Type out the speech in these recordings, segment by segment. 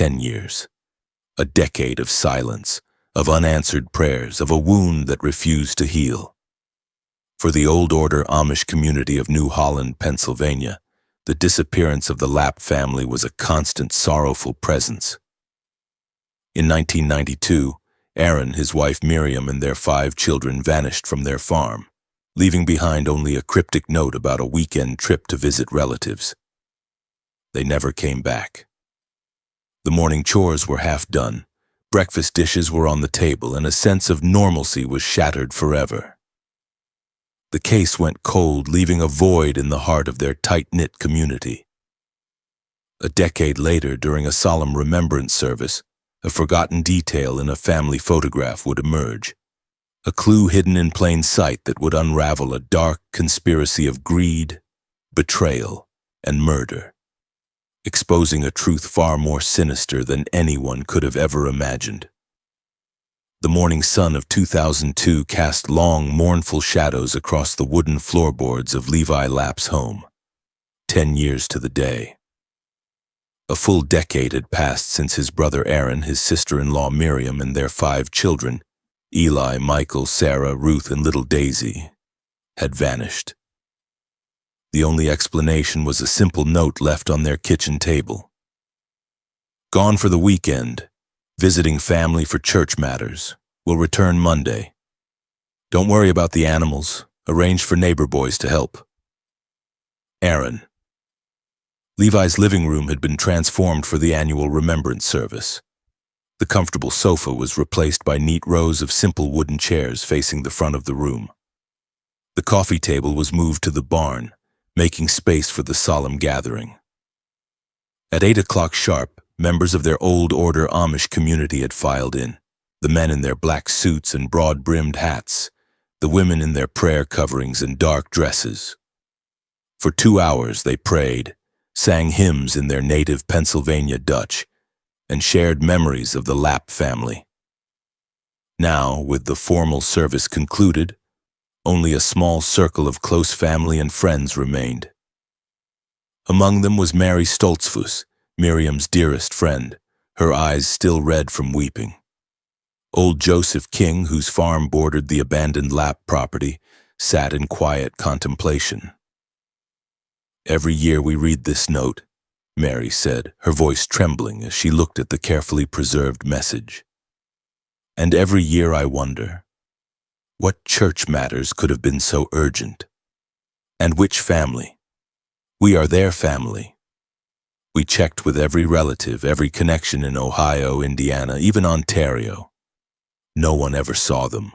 10 years. A decade of silence, of unanswered prayers, of a wound that refused to heal. For the Old Order Amish community of New Holland, Pennsylvania, the disappearance of the Lapp family was a constant, sorrowful presence. In 1992, Aaron, his wife Miriam, and their 5 children vanished from their farm, leaving behind only a cryptic note about a weekend trip to visit relatives. They never came back. The morning chores were half done, breakfast dishes were on the table, and a sense of normalcy was shattered forever. The case went cold, leaving a void in the heart of their tight-knit community. A decade later, during a solemn remembrance service, a forgotten detail in a family photograph would emerge, a clue hidden in plain sight that would unravel a dark conspiracy of greed, betrayal, and murder, exposing a truth far more sinister than anyone could have ever imagined. The morning sun of 2002 cast long, mournful shadows across the wooden floorboards of Levi Lapp's home. 10 years to the day. A full decade had passed since his brother Aaron, his sister-in-law Miriam, and their 5 children, Eli, Michael, Sarah, Ruth, and little Daisy, had vanished. The only explanation was a simple note left on their kitchen table. Gone for the weekend, visiting family for church matters, will return Monday. Don't worry about the animals, arrange for neighbor boys to help. Aaron. Levi's living room had been transformed for the annual remembrance service. The comfortable sofa was replaced by neat rows of simple wooden chairs facing the front of the room. The coffee table was moved to the barn, making space for the solemn gathering. At 8 o'clock sharp, members of their Old Order Amish community had filed in, the men in their black suits and broad-brimmed hats, the women in their prayer coverings and dark dresses. For 2 hours they prayed, sang hymns in their native Pennsylvania Dutch, and shared memories of the Lapp family. Now, with the formal service concluded, only a small circle of close family and friends remained. Among them was Mary Stoltzfus, Miriam's dearest friend, her eyes still red from weeping. Old Joseph King, whose farm bordered the abandoned Lapp property, sat in quiet contemplation. "Every year we read this note," Mary said, her voice trembling as she looked at the carefully preserved message. "And every year I wonder, what church matters could have been so urgent? And which family? We are their family. We checked with every relative, every connection in Ohio, Indiana, even Ontario. No one ever saw them."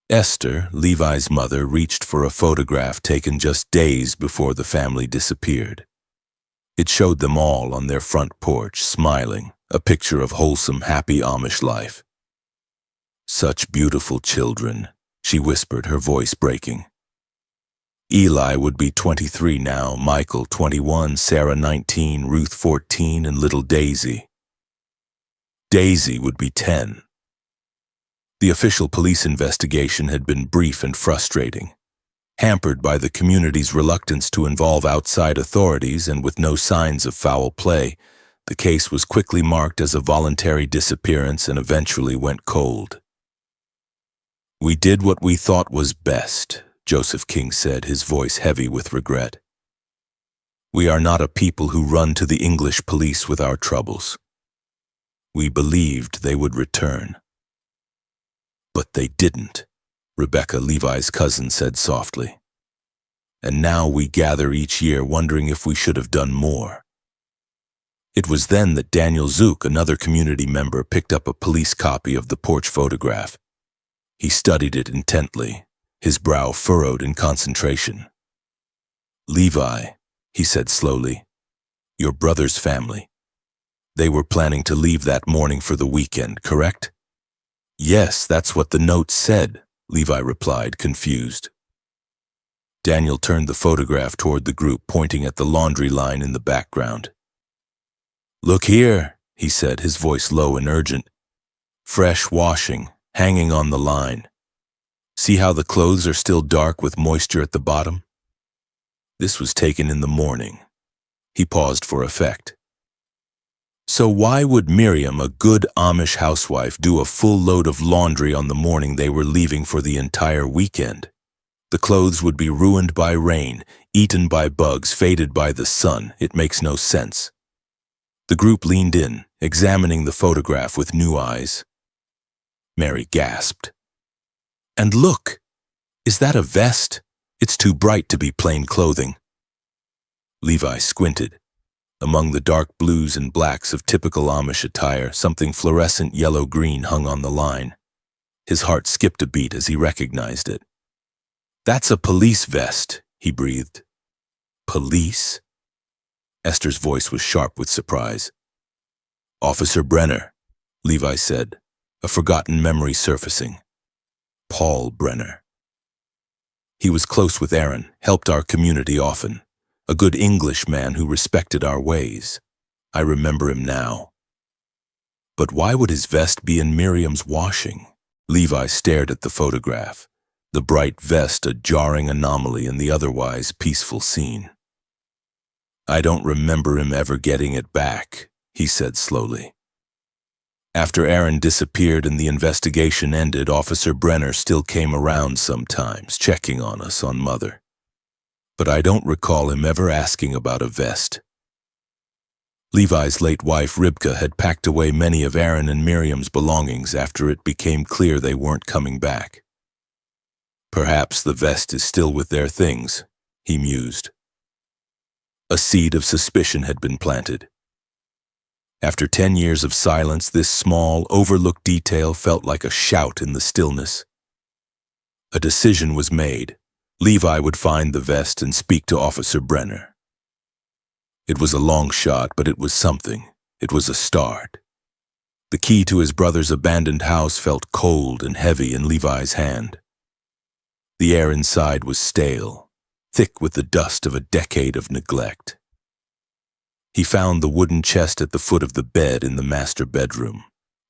Esther, Levi's mother, reached for a photograph taken just days before the family disappeared. It showed them all on their front porch, smiling, a picture of wholesome, happy Amish life. "Such beautiful children," she whispered, her voice breaking. Eli would be 23 now, Michael 21, Sarah 19, Ruth 14, and little Daisy. Daisy would be 10. The official police investigation had been brief and frustrating. Hampered by the community's reluctance to involve outside authorities and with no signs of foul play, the case was quickly marked as a voluntary disappearance and eventually went cold. "We did what we thought was best," Joseph King said, his voice heavy with regret. "We are not a people who run to the English police with our troubles. We believed they would return." "But they didn't," Rebecca, Levi's cousin, said softly. "And now we gather each year wondering if we should have done more." It was then that Daniel Zook, another community member, picked up a police copy of the porch photograph. He studied it intently, his brow furrowed in concentration. "Levi," he said slowly, "your brother's family. They were planning to leave that morning for the weekend, correct?" "Yes, that's what the note said," Levi replied, confused. Daniel turned the photograph toward the group, pointing at the laundry line in the background. "Look here," he said, his voice low and urgent. "Fresh washing, hanging on the line. See how the clothes are still dark with moisture at the bottom? This was taken in the morning." He paused for effect. So why would Miriam, a good Amish housewife, do a full load of laundry on the morning they were leaving for the entire weekend? The clothes would be ruined by rain, eaten by bugs, faded by the sun. It makes no sense. The group leaned in, examining the photograph with new eyes. Mary gasped. And look! Is that a vest? It's too bright to be plain clothing. Levi squinted. Among the dark blues and blacks of typical Amish attire, something fluorescent yellow-green hung on the line. His heart skipped a beat as he recognized it. That's a police vest, he breathed. Police? Esther's voice was sharp with surprise. Officer Brenner, Levi said, a forgotten memory surfacing. Paul Brenner. He was close with Aaron, helped our community often. A good English man who respected our ways. I remember him now. But why would his vest be in Miriam's washing? Levi stared at the photograph, the bright vest a jarring anomaly in the otherwise peaceful scene. I don't remember him ever getting it back, he said slowly. After Aaron disappeared and the investigation ended, Officer Brenner still came around sometimes, checking on us, on Mother. But I don't recall him ever asking about a vest. Levi's late wife, Ribka, had packed away many of Aaron and Miriam's belongings after it became clear they weren't coming back. Perhaps the vest is still with their things, he mused. A seed of suspicion had been planted. After 10 years of silence, this small, overlooked detail felt like a shout in the stillness. A decision was made. Levi would find the vest and speak to Officer Brenner. It was a long shot, but it was something. It was a start. The key to his brother's abandoned house felt cold and heavy in Levi's hand. The air inside was stale, thick with the dust of a decade of neglect. He found the wooden chest at the foot of the bed in the master bedroom.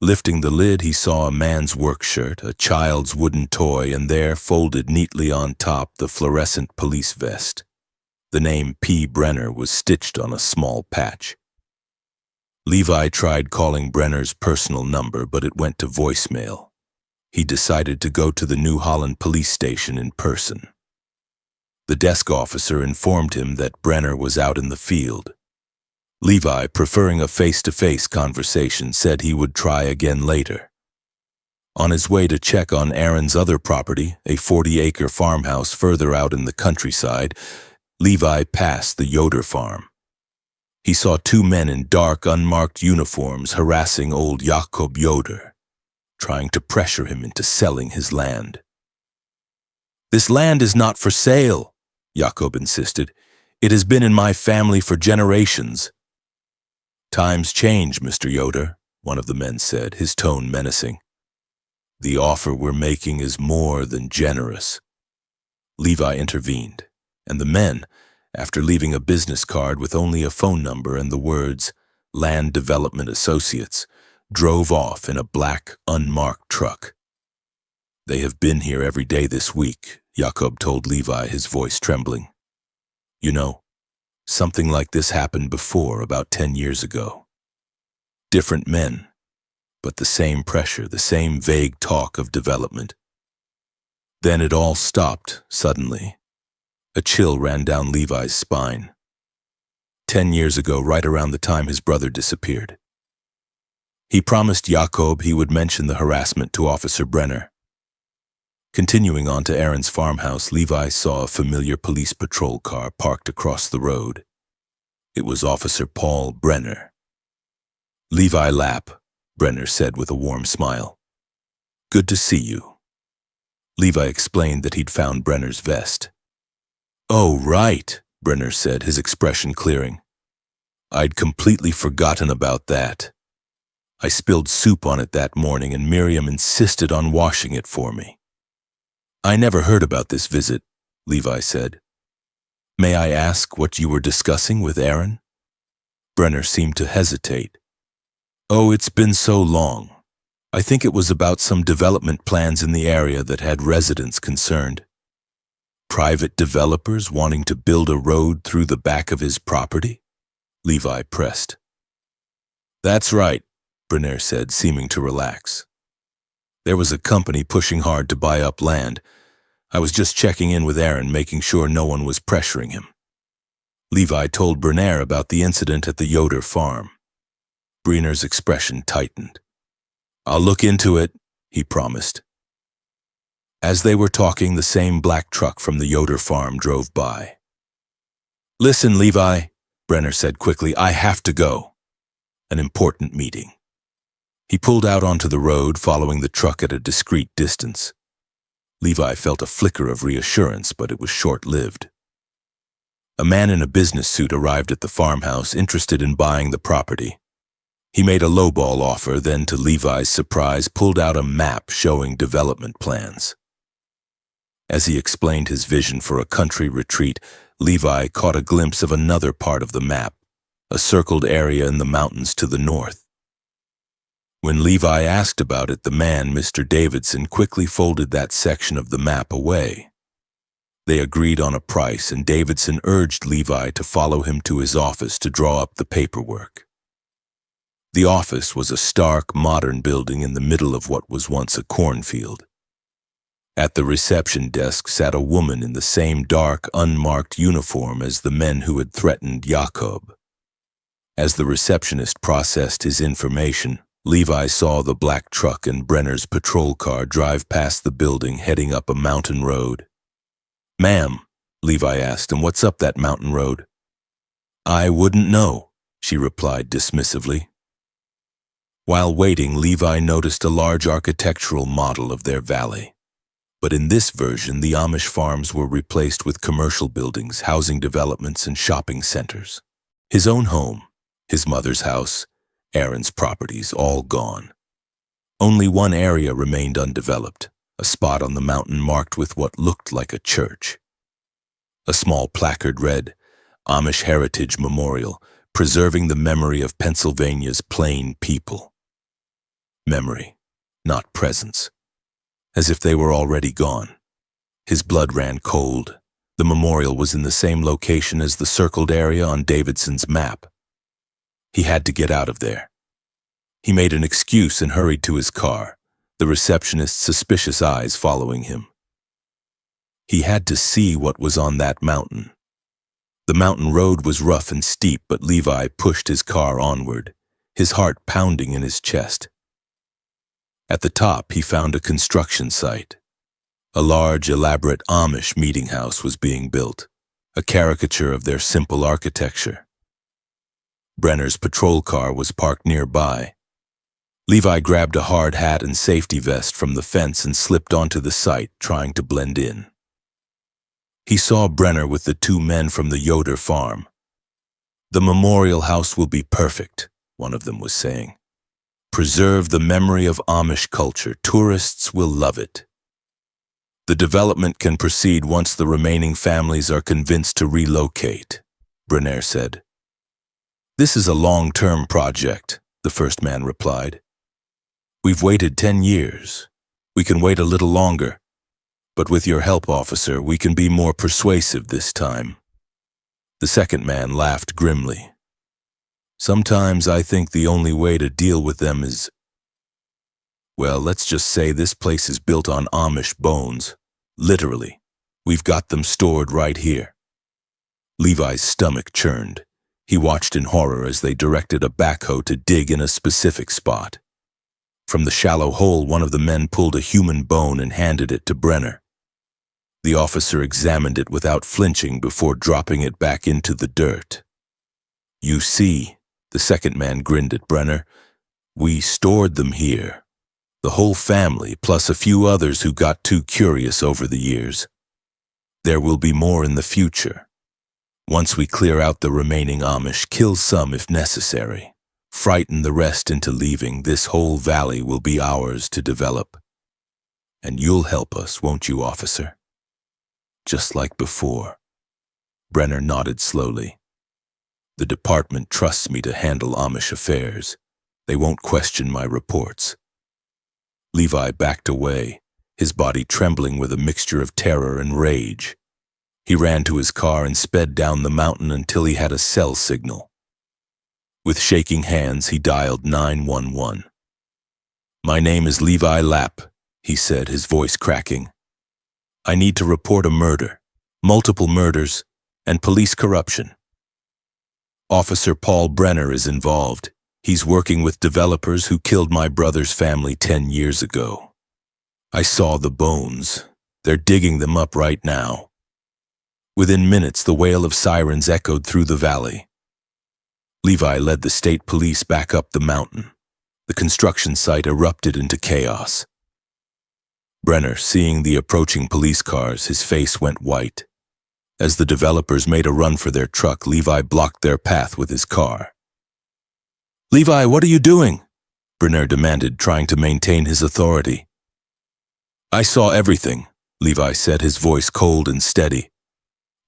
Lifting the lid, he saw a man's work shirt, a child's wooden toy, and there, folded neatly on top, the fluorescent police vest. The name P. Brenner was stitched on a small patch. Levi tried calling Brenner's personal number, but it went to voicemail. He decided to go to the New Holland police station in person. The desk officer informed him that Brenner was out in the field. Levi, preferring a face-to-face conversation, said he would try again later. On his way to check on Aaron's other property, a 40-acre farmhouse further out in the countryside, Levi passed the Yoder farm. He saw two men in dark, unmarked uniforms harassing old Jakob Yoder, trying to pressure him into selling his land. "This land is not for sale," Jakob insisted. "It has been in my family for generations." "Times change, Mr. Yoder," one of the men said, his tone menacing. "The offer we're making is more than generous." Levi intervened, and the men, after leaving a business card with only a phone number and the words Land Development Associates, drove off in a black, unmarked truck. "They have been here every day this week," Jakob told Levi, his voice trembling. "You know, something like this happened before, about 10 years ago. Different men, but the same pressure, the same vague talk of development. Then it all stopped, suddenly. A chill ran down Levi's spine. 10 years ago, right around the time his brother disappeared. He promised Jakob he would mention the harassment to Officer Brenner. Continuing on to Aaron's farmhouse, Levi saw a familiar police patrol car parked across the road. It was Officer Paul Brenner. "Levi Lapp," Brenner said with a warm smile. "Good to see you." Levi explained that he'd found Brenner's vest. "Oh, right," Brenner said, his expression clearing. "I'd completely forgotten about that. I spilled soup on it that morning and Miriam insisted on washing it for me." "I never heard about this visit," Levi said. "May I ask what you were discussing with Aaron?" Brenner seemed to hesitate. "Oh, it's been so long. I think it was about some development plans in the area that had residents concerned. Private developers wanting to build a road through the back of his property?" Levi pressed. That's right, Brenner said, seeming to relax. There was a company pushing hard to buy up land. I was just checking in with Aaron, making sure no one was pressuring him. Levi told Brenner about the incident at the Yoder farm. Brenner's expression tightened. I'll look into it, he promised. As they were talking, the same black truck from the Yoder farm drove by. Listen, Levi, Brenner said quickly, I have to go. An important meeting. He pulled out onto the road, following the truck at a discreet distance. Levi felt a flicker of reassurance, but it was short-lived. A man in a business suit arrived at the farmhouse, interested in buying the property. He made a lowball offer, then, to Levi's surprise, pulled out a map showing development plans. As he explained his vision for a country retreat, Levi caught a glimpse of another part of the map, a circled area in the mountains to the north. When Levi asked about it, the man, Mr. Davidson, quickly folded that section of the map away. They agreed on a price, and Davidson urged Levi to follow him to his office to draw up the paperwork. The office was a stark, modern building in the middle of what was once a cornfield. At the reception desk sat a woman in the same dark, unmarked uniform as the men who had threatened Jakob. As the receptionist processed his information, Levi saw the black truck and Brenner's patrol car drive past the building, heading up a mountain road. Ma'am, Levi asked, and what's up that mountain road? I wouldn't know, she replied dismissively. While waiting, Levi noticed a large architectural model of their valley. But in this version, the Amish farms were replaced with commercial buildings, housing developments, and shopping centers. His own home, his mother's house, Aaron's properties, all gone. Only one area remained undeveloped, a spot on the mountain marked with what looked like a church. A small placard read, Amish Heritage Memorial, preserving the memory of Pennsylvania's plain people. Memory, not presence. As if they were already gone. His blood ran cold. The memorial was in the same location as the circled area on Davidson's map. He had to get out of there. He made an excuse and hurried to his car, the receptionist's suspicious eyes following him. He had to see what was on that mountain. The mountain road was rough and steep, but Levi pushed his car onward, his heart pounding in his chest. At the top, he found a construction site. A large, elaborate Amish meeting house was being built, a caricature of their simple architecture. Brenner's patrol car was parked nearby. Levi grabbed a hard hat and safety vest from the fence and slipped onto the site, trying to blend in. He saw Brenner with the two men from the Yoder farm. The memorial house will be perfect, one of them was saying. Preserve the memory of Amish culture. Tourists will love it. The development can proceed once the remaining families are convinced to relocate, Brenner said. This is a long-term project, the first man replied. We've waited 10 years. We can wait a little longer. But with your help, officer, we can be more persuasive this time. The second man laughed grimly. Sometimes I think the only way to deal with them is... Well, let's just say this place is built on Amish bones. Literally. We've got them stored right here. Levi's stomach churned. He watched in horror as they directed a backhoe to dig in a specific spot. From the shallow hole, one of the men pulled a human bone and handed it to Brenner. The officer examined it without flinching before dropping it back into the dirt. You see, the second man grinned at Brenner, we stored them here. The whole family, plus a few others who got too curious over the years. There will be more in the future. Once we clear out the remaining Amish, kill some if necessary, frighten the rest into leaving, this whole valley will be ours to develop. And you'll help us, won't you, officer? Just like before. Brenner nodded slowly. The department trusts me to handle Amish affairs. They won't question my reports. Levi backed away, his body trembling with a mixture of terror and rage. He ran to his car and sped down the mountain until he had a cell signal. With shaking hands, he dialed 911. "My name is Levi Lapp," he said, his voice cracking. "I need to report a murder, multiple murders, and police corruption. Officer Paul Brenner is involved. He's working with developers who killed my brother's family 10 years ago. I saw the bones. They're digging them up right now." Within minutes, the wail of sirens echoed through the valley. Levi led the state police back up the mountain. The construction site erupted into chaos. Brenner, seeing the approaching police cars, his face went white. As the developers made a run for their truck, Levi blocked their path with his car. "Levi, what are you doing?" Brenner demanded, trying to maintain his authority. "I saw everything," Levi said, his voice cold and steady.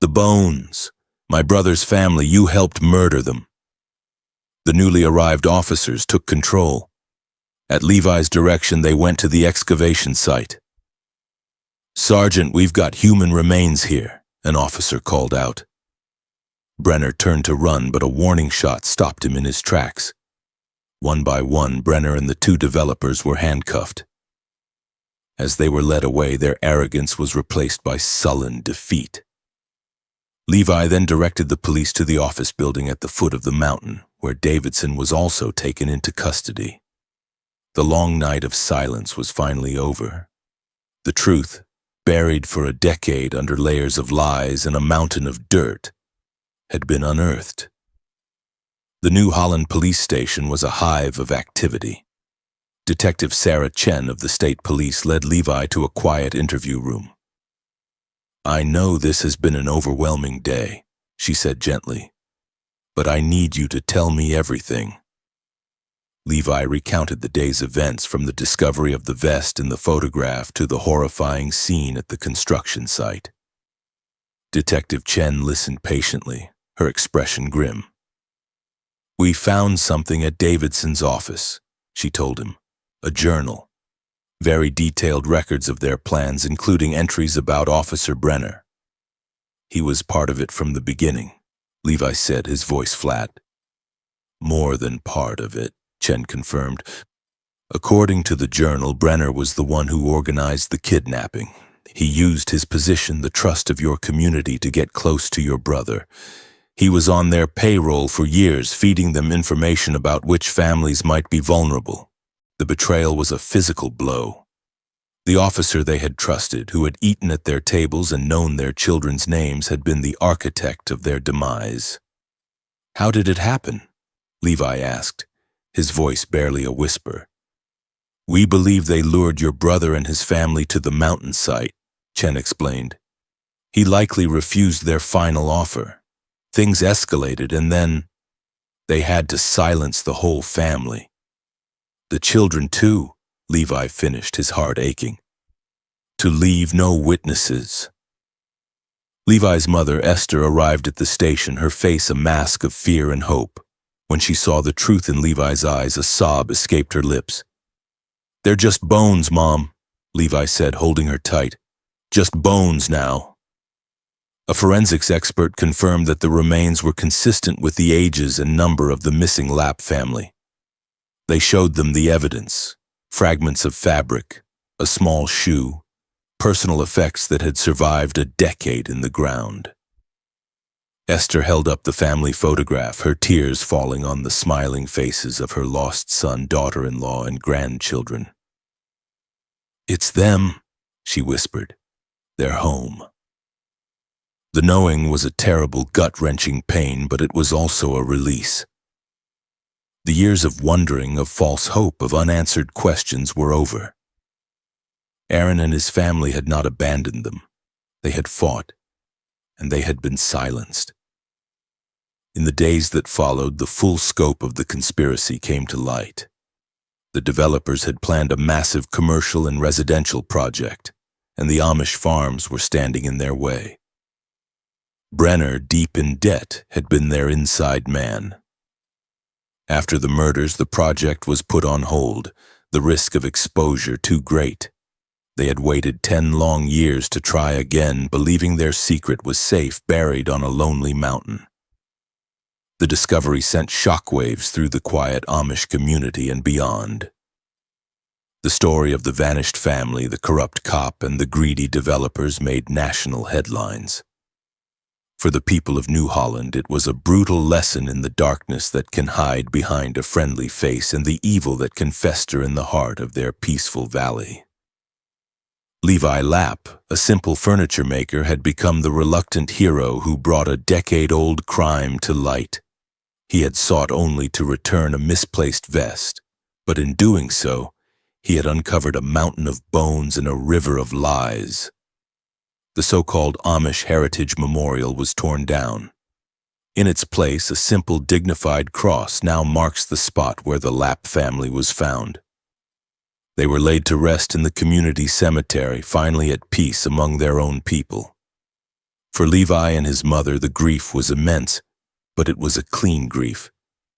"The bones. My brother's family, you helped murder them." The newly arrived officers took control. At Levi's direction, they went to the excavation site. "Sergeant, we've got human remains here," an officer called out. Brenner turned to run, but a warning shot stopped him in his tracks. One by one, Brenner and the two developers were handcuffed. As they were led away, their arrogance was replaced by sullen defeat. Levi then directed the police to the office building at the foot of the mountain, where Davidson was also taken into custody. The long night of silence was finally over. The truth, buried for a decade under layers of lies and a mountain of dirt, had been unearthed. The New Holland police station was a hive of activity. Detective Sarah Chen of the state police led Levi to a quiet interview room. "I know this has been an overwhelming day," she said gently, "but I need you to tell me everything." Levi recounted the day's events, from the discovery of the vest in the photograph to the horrifying scene at the construction site. Detective Chen listened patiently, her expression grim. "We found something at Davidson's office," she told him. "A journal. Very detailed records of their plans, including entries about Officer Brenner. He was part of it from the beginning," Levi said, his voice flat. "More than part of it," Chen confirmed. "According to the journal, Brenner was the one who organized the kidnapping. He used his position, the trust of your community, to get close to your brother. He was on their payroll for years, feeding them information about which families might be vulnerable. The betrayal was a physical blow. The officer they had trusted, who had eaten at their tables and known their children's names, had been the architect of their demise." "How did it happen?" Levi asked, his voice barely a whisper. "We believe they lured your brother and his family to the mountain site," Chen explained. "He likely refused their final offer. Things escalated, and then they had to silence the whole family. The children too," Levi finished, his heart aching. "To leave no witnesses." Levi's mother, Esther, arrived at the station, her face a mask of fear and hope. When she saw the truth in Levi's eyes, a sob escaped her lips. "They're just bones, Mom," Levi said, holding her tight. "Just bones now." A forensics expert confirmed that the remains were consistent with the ages and number of the missing Lapp family. They showed them the evidence: fragments of fabric, a small shoe, personal effects that had survived a decade in the ground. Esther held up the family photograph, her tears falling on the smiling faces of her lost son, daughter-in-law, and grandchildren. "It's them," she whispered. "They're home." The knowing was a terrible, gut-wrenching pain, but it was also a release. The years of wondering, of false hope, of unanswered questions were over. Aaron and his family had not abandoned them. They had fought, and they had been silenced. In the days that followed, the full scope of the conspiracy came to light. The developers had planned a massive commercial and residential project, and the Amish farms were standing in their way. Brenner, deep in debt, had been their inside man. After the murders, the project was put on hold, the risk of exposure too great. They had waited 10 long years to try again, believing their secret was safe, buried on a lonely mountain. The discovery sent shockwaves through the quiet Amish community and beyond. The story of the vanished family, the corrupt cop, and the greedy developers made national headlines. For the people of New Holland, it was a brutal lesson in the darkness that can hide behind a friendly face and the evil that can fester in the heart of their peaceful valley. Levi Lapp, a simple furniture maker, had become the reluctant hero who brought a decade-old crime to light. He had sought only to return a misplaced vest, but in doing so, he had uncovered a mountain of bones and a river of lies. The so-called Amish Heritage Memorial was torn down. In its place, a simple, dignified cross now marks the spot where the Lapp family was found. They were laid to rest in the community cemetery, finally at peace among their own people. For Levi and his mother, the grief was immense, but it was a clean grief,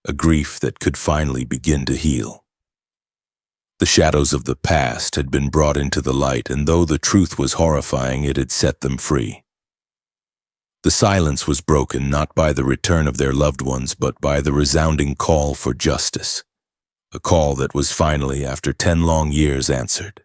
a grief that could finally begin to heal. The shadows of the past had been brought into the light, and though the truth was horrifying, it had set them free. The silence was broken not by the return of their loved ones, but by the resounding call for justice, a call that was finally, after 10 long years, answered.